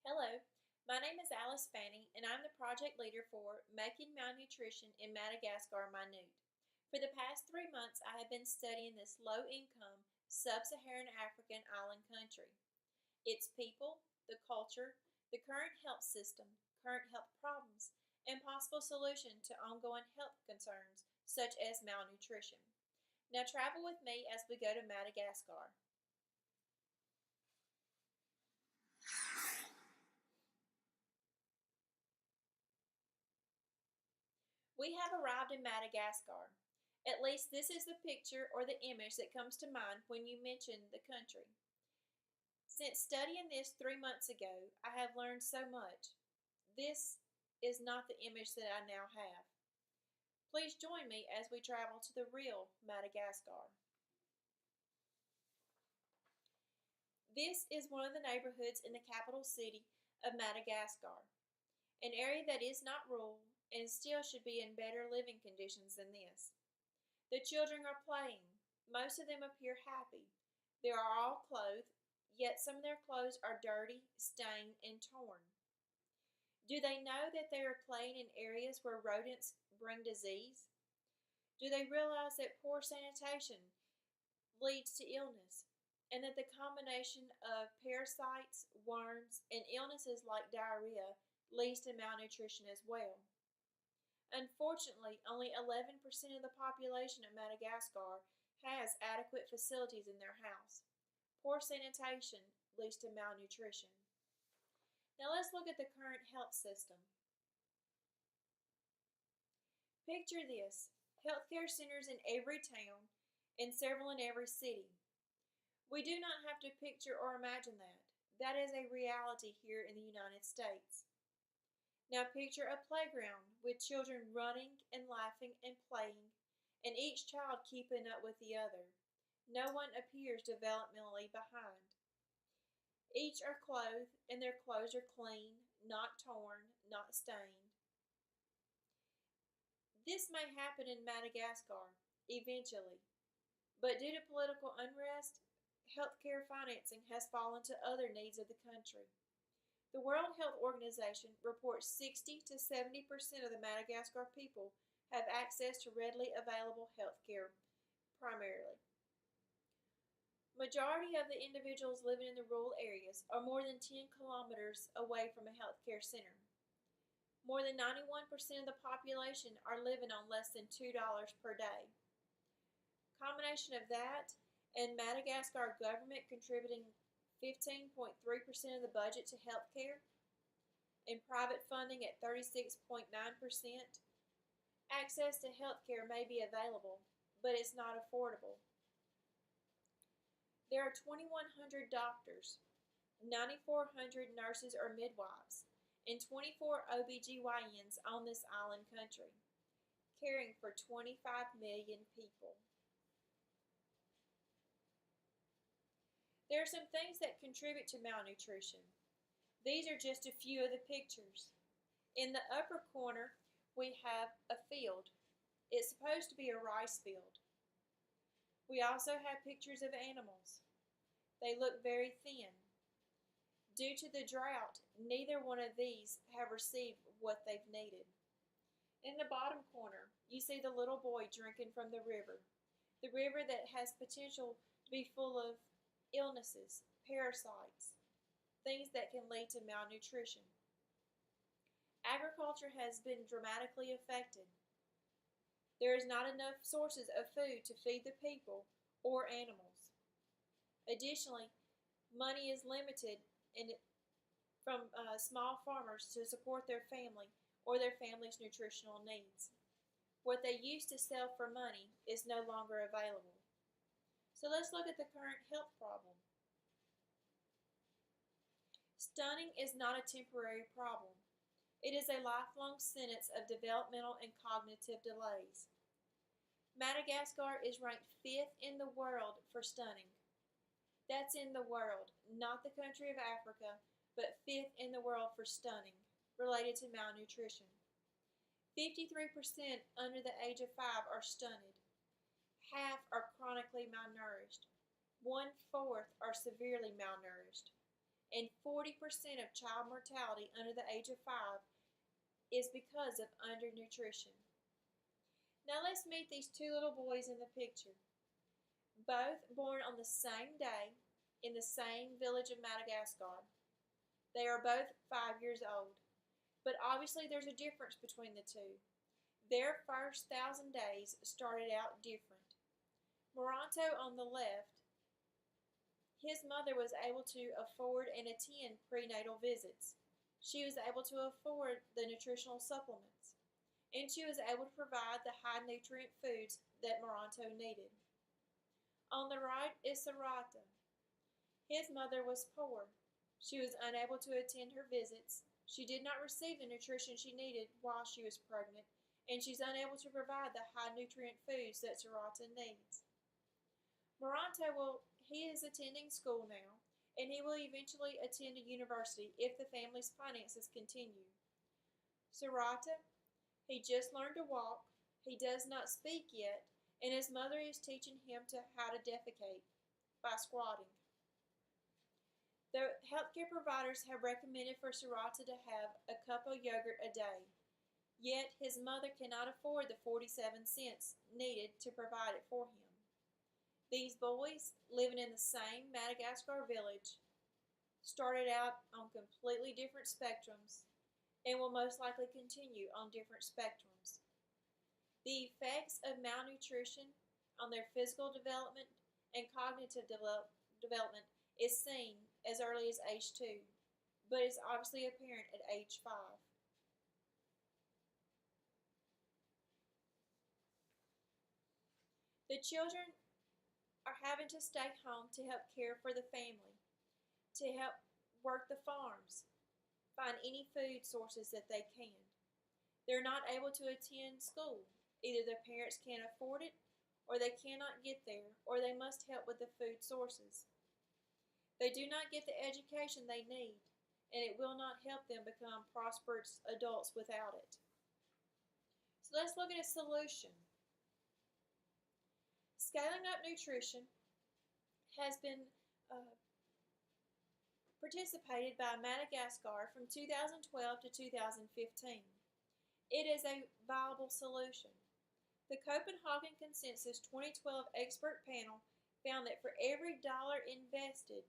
Hello, my name is Alice Fanny, and I'm the project leader for Making Malnutrition in Madagascar Minute. For the past 3 months, I have been studying this low income, sub Saharan African island country. Its people, the culture, the current health system, current health problems, and possible solution to ongoing health concerns such as malnutrition. Now, travel with me as we go to Madagascar. We have arrived in Madagascar. At least this is the picture or the image that comes to mind when you mention the country. Since studying this 3 months ago, I have learned so much. This is not the image that I now have. Please join me as we travel to the real Madagascar. This is one of the neighborhoods in the capital city of Madagascar, an area that is not rural and still should be in better living conditions than this. The children are playing. Most of them appear happy. They are all clothed, yet some of their clothes are dirty, stained, and torn. Do they know that they are playing in areas where rodents bring disease? Do they realize that poor sanitation leads to illness, and that the combination of parasites, worms, and illnesses like diarrhea leads to malnutrition as well? Unfortunately, only 11% of the population of Madagascar has adequate facilities in their house. Poor sanitation leads to malnutrition. Now let's look at the current health system. Picture this: healthcare centers in every town and several in every city. We do not have to picture or imagine that. That is a reality here in the United States. Now picture a playground with children running and laughing and playing, and each child keeping up with the other. No one appears developmentally behind. Each are clothed, and their clothes are clean, not torn, not stained. This may happen in Madagascar eventually, but due to political unrest, healthcare financing has fallen to other needs of the country. The World Health Organization reports 60 to 70% of the Madagascar people have access to readily available health care primarily. Majority of the individuals living in the rural areas are more than 10 kilometers away from a healthcare center. More than 91% of the population are living on less than $2 per day. Combination of that and Madagascar government contributing 15.3% of the budget to healthcare and private funding at 36.9%, access to healthcare may be available, but it's not affordable. There are 2,100 doctors, 9,400 nurses or midwives, and 24 OBGYNs on this island country, caring for 25 million people. There are some things that contribute to malnutrition. These are just a few of the pictures. In the upper corner, we have a field. It's supposed to be a rice field. We also have pictures of animals. They look very thin. Due to the drought, neither one of these have received what they've needed. In the bottom corner, you see the little boy drinking from the river that has potential to be full of illnesses, parasites, things that can lead to malnutrition. Agriculture has been dramatically affected. There is not enough sources of food to feed the people or animals. Additionally, money is limited from small farmers to support their family or their family's nutritional needs. What they used to sell for money is no longer available. So let's look at the current health problem. Stunting is not a temporary problem. It is a lifelong sentence of developmental and cognitive delays. Madagascar is ranked 5th in the world for stunting. That's in the world, not the country of Africa, but 5th in the world for stunting, related to malnutrition. 53% under the age of 5 are stunted. Half are chronically malnourished. 1/4 are severely malnourished. and 40% of child mortality under the age of 5 is because of undernutrition. Now let's meet these two little boys in the picture. Both born on the same day in the same village of Madagascar. They are both 5 years old, but obviously there's a difference between the two. Their first 1,000 days started out different. Moronto on the left, his mother was able to afford and attend prenatal visits. She was able to afford the nutritional supplements, and she was able to provide the high nutrient foods that Moronto needed. On the right is Sarata. His mother was poor. She was unable to attend her visits. She did not receive the nutrition she needed while she was pregnant, and she's unable to provide the high nutrient foods that Sarata needs. He is attending school now, and he will eventually attend a university if the family's finances continue. Sarata, he just learned to walk, he does not speak yet, and his mother is teaching him how to defecate by squatting. The healthcare providers have recommended for Sarata to have a cup of yogurt a day, yet his mother cannot afford the 47 cents needed to provide it for him. These boys, living in the same Madagascar village, started out on completely different spectrums and will most likely continue on different spectrums. The effects of malnutrition on their physical development and cognitive development is seen as early as age 2, but is obviously apparent at age 5. The children are having to stay home to help care for the family, to help work the farms, find any food sources that they can. They're not able to attend school. Either their parents can't afford it, or they cannot get there, or they must help with the food sources. They do not get the education they need, and it will not help them become prosperous adults without it. So let's look at a solution. Scaling up nutrition has been participated by Madagascar from 2012 to 2015. It is a viable solution. The Copenhagen Consensus 2012 expert panel found that for every dollar invested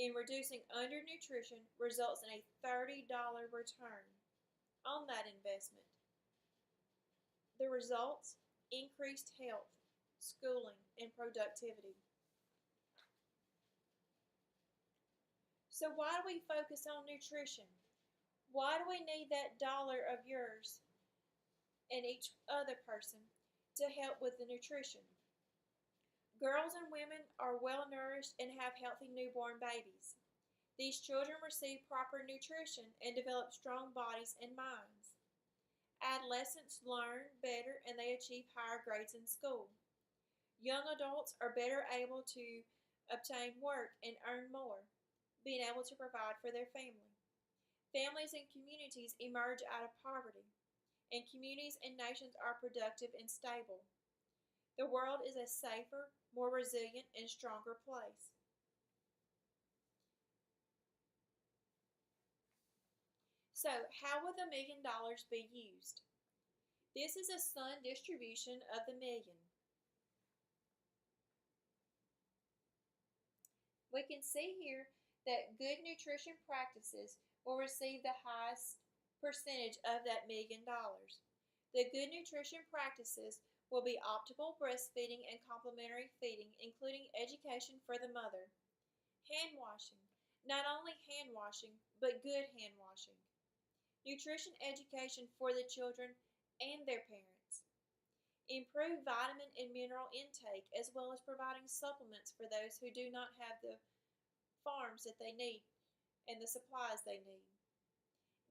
in reducing undernutrition results in a $30 return on that investment. The results: increased health, schooling, and productivity. So why do we focus on nutrition? Why do we need that dollar of yours and each other person to help with the nutrition? Girls and women are well nourished and have healthy newborn babies. These children receive proper nutrition and develop strong bodies and minds. Adolescents learn better and they achieve higher grades in school. Young adults are better able to obtain work and earn more, being able to provide for their family. Families and communities emerge out of poverty, and communities and nations are productive and stable. The world is a safer, more resilient, and stronger place. So, how will the $1 million be used? This is a sun distribution of the million. We can see here that good nutrition practices will receive the highest percentage of that $1 million. The good nutrition practices will be optimal breastfeeding and complementary feeding, including education for the mother. Hand washing. Not only hand washing, but good hand washing. Nutrition education for the children and their parents. Improve vitamin and mineral intake, as well as providing supplements for those who do not have the farms that they need and the supplies they need.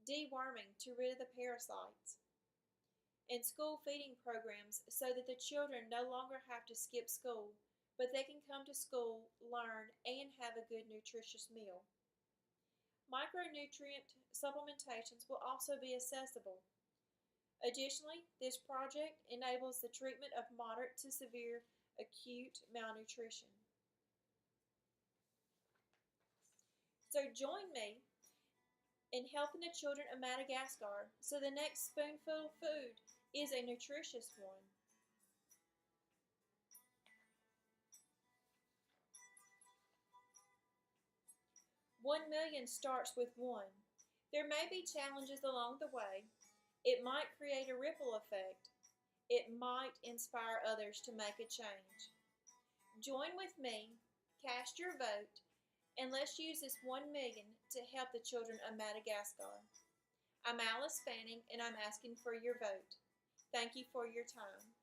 Deworming to rid of the parasites. And school feeding programs so that the children no longer have to skip school, but they can come to school, learn, and have a good nutritious meal. Micronutrient supplementations will also be accessible. Additionally, this project enables the treatment of moderate to severe acute malnutrition. So join me in helping the children of Madagascar so the next spoonful of food is a nutritious one. 1 million starts with one. There may be challenges along the way. It might create a ripple effect. It might inspire others to make a change. Join with me, cast your vote, and let's use this 1 million to help the children of Madagascar. I'm Alice Fanning, and I'm asking for your vote. Thank you for your time.